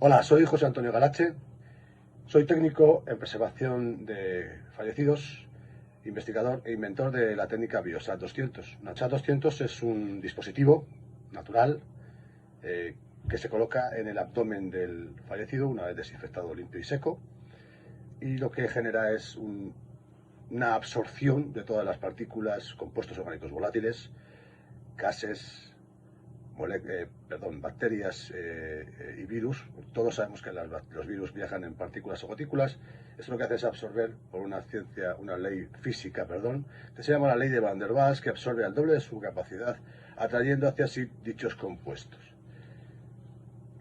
Hola, soy José Antonio Galache, soy técnico en preservación de fallecidos, investigador e inventor de la técnica Biosat 200. Biosat 200 es un dispositivo natural que se coloca en el abdomen del fallecido una vez desinfectado, limpio y seco, y lo que genera es una absorción de todas las partículas, compuestos orgánicos volátiles, gases, bacterias y virus. Todos sabemos que los virus viajan en partículas o gotículas. Eso lo que hace es absorber por una ley física, que se llama la ley de Van der Waals, que absorbe al doble de su capacidad, atrayendo hacia sí dichos compuestos.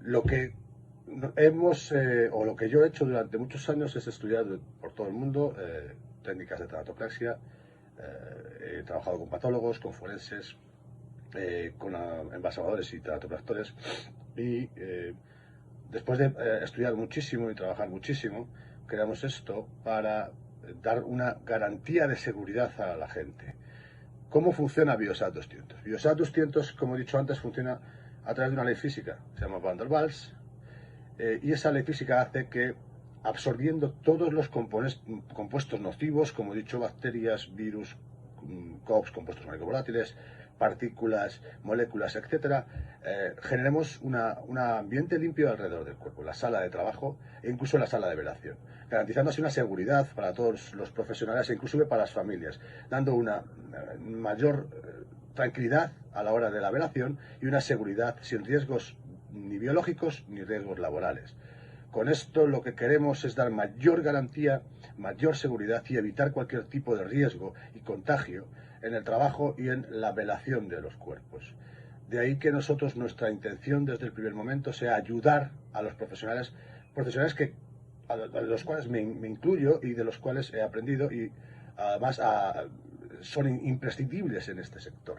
Lo que lo que yo he hecho durante muchos años es estudiar por todo el mundo técnicas de tanatopraxia. He trabajado con patólogos, con forenses, con envasadores y tanatopractores, y después de estudiar muchísimo y trabajar muchísimo, creamos esto para dar una garantía de seguridad a la gente. ¿Cómo funciona Biosat 200? Biosat 200, como he dicho antes, funciona a través de una ley física, se llama Van der Waals, y esa ley física hace que, absorbiendo todos los compuestos nocivos, como he dicho, bacterias, virus, COPs, compuestos orgánicos volátiles, partículas, moléculas, etcétera, generemos un ambiente limpio alrededor del cuerpo, la sala de trabajo e incluso la sala de velación, garantizando así una seguridad para todos los profesionales e inclusive para las familias, dando una mayor tranquilidad a la hora de la velación y una seguridad sin riesgos ni biológicos ni riesgos laborales. Con esto lo que queremos es dar mayor garantía, mayor seguridad y evitar cualquier tipo de riesgo y contagio en el trabajo y en la velación de los cuerpos. De ahí que nuestra intención desde el primer momento sea ayudar a los profesionales a los cuales me incluyo y de los cuales he aprendido, y además son imprescindibles en este sector.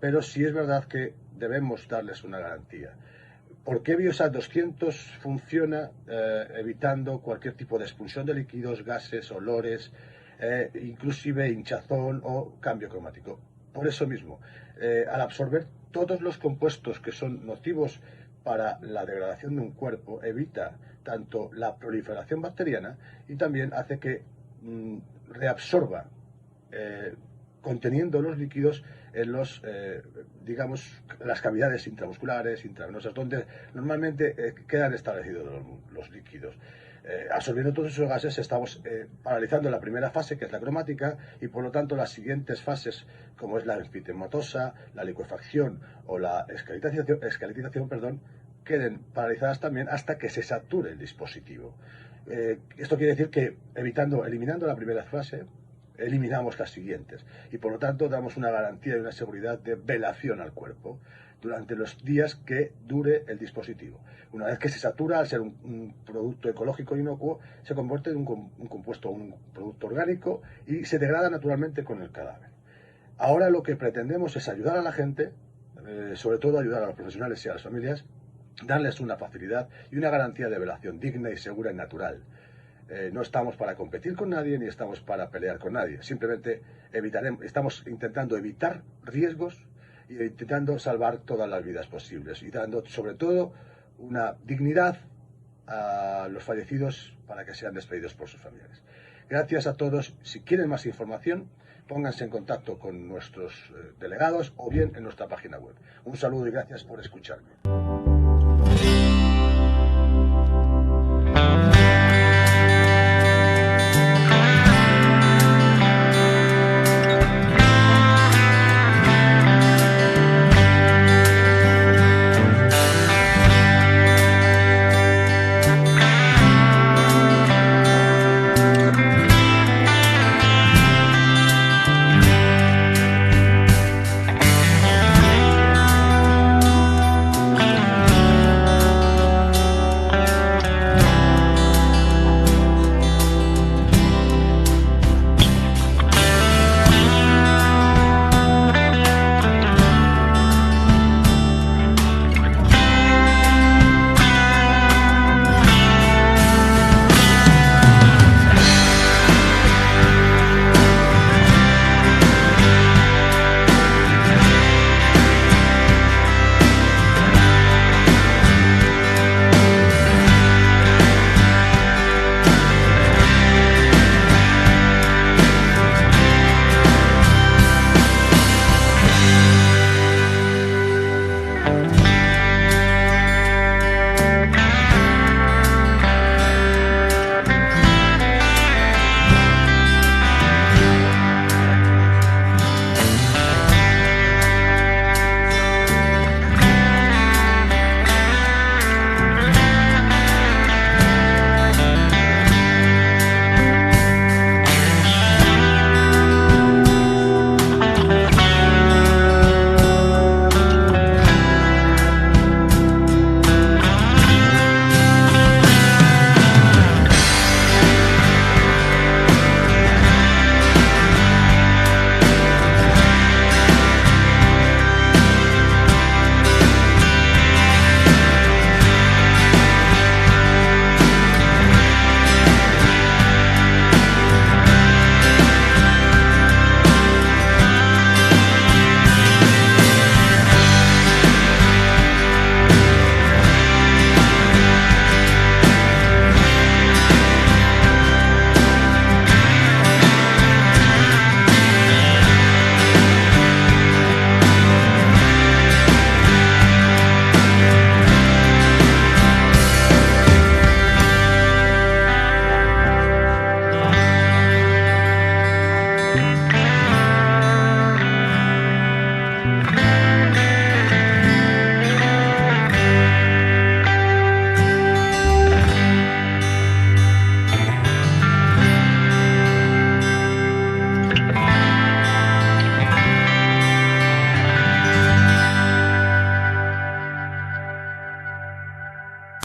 Pero sí es verdad que debemos darles una garantía. ¿Por qué Biosat 200 funciona evitando cualquier tipo de expulsión de líquidos, gases, olores, inclusive hinchazón o cambio cromático? Por eso mismo, al absorber todos los compuestos que son nocivos para la degradación de un cuerpo, evita tanto la proliferación bacteriana y también hace que reabsorba, conteniendo los líquidos en las cavidades intramusculares, intravenosas, donde normalmente quedan establecidos los líquidos. Absorbiendo todos esos gases estamos paralizando la primera fase, que es la cromática, y por lo tanto las siguientes fases, como es la enfitematosa, la licuefacción o la escalitización, queden paralizadas también hasta que se sature el dispositivo. Esto quiere decir que eliminando la primera fase, eliminamos las siguientes, y por lo tanto damos una garantía y una seguridad de velación al cuerpo durante los días que dure el dispositivo. Una vez que se satura, al ser un producto ecológico inocuo, se convierte en un producto orgánico y se degrada naturalmente con el cadáver. Ahora lo que pretendemos es ayudar a la gente, sobre todo ayudar a los profesionales y a las familias, darles una facilidad y una garantía de velación digna y segura y natural. No estamos para competir con nadie ni estamos para pelear con nadie. Simplemente estamos intentando evitar riesgos y intentando salvar todas las vidas posibles y dando sobre todo una dignidad a los fallecidos para que sean despedidos por sus familiares. Gracias a todos. Si quieren más información, pónganse en contacto con nuestros delegados o bien en nuestra página web. Un saludo y gracias por escucharme.